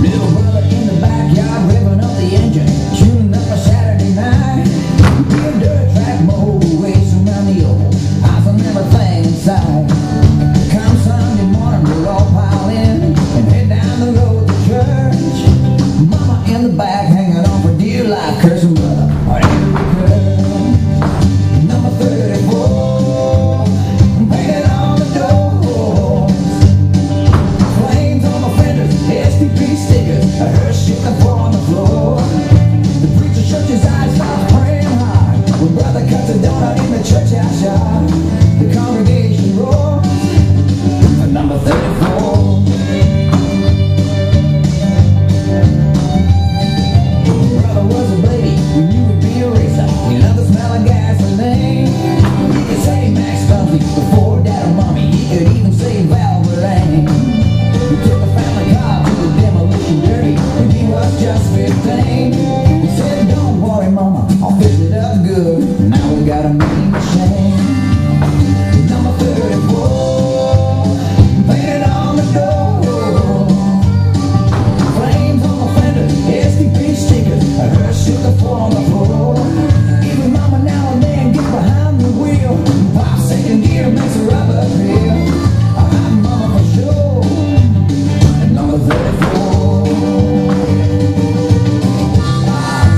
Little brother in the backyard revving up the engine, tuning up a Saturday night. Real dirt track motorway surround the old house and everything inside. Come Sunday morning, we'll all pile in and head down the road to church. Mama in the back hanging on for dear life, cursing brother on every curve. Number 34, painted on the doors, flames on the fenders, STP stickers, a hearse shit the floor on the floor. The preacher shook his eyes, starts praying hard when brother cuts a donut in the church house yard. The congregation roars for number 34. Brother was a lady, we knew he'd be a racer. He loved the smell of gasoline. He could say Max Stumpy before Dad or Mommy. He could even say Valvoline. We took the family car to the demolition derby when he was just 15. He said, "Don't worry, Mama, I'll fix it up good." Now we got a mean machine. Number 34, painted on the door, flames on the fender, STP stickers, a hearse shook the floor on the floor. Even Mama now and then get behind the wheel, pop second gear makes a rubber feel. I'm Mama for sure. Number 34.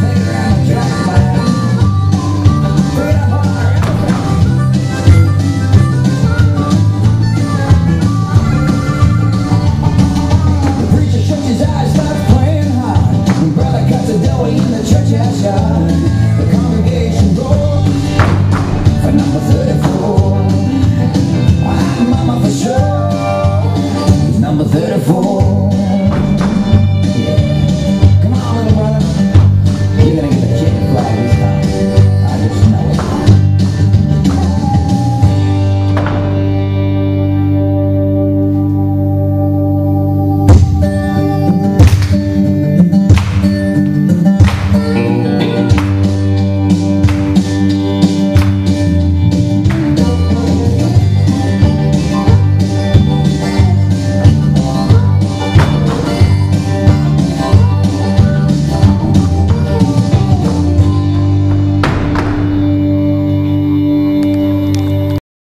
Take her around the track, man. Put it up on our elephant. The preacher shook his eyes, starts praying hard when brother cuts a dough in the church house yard. The congregation roars for number 34. I'm Mama for sure. It's number 34.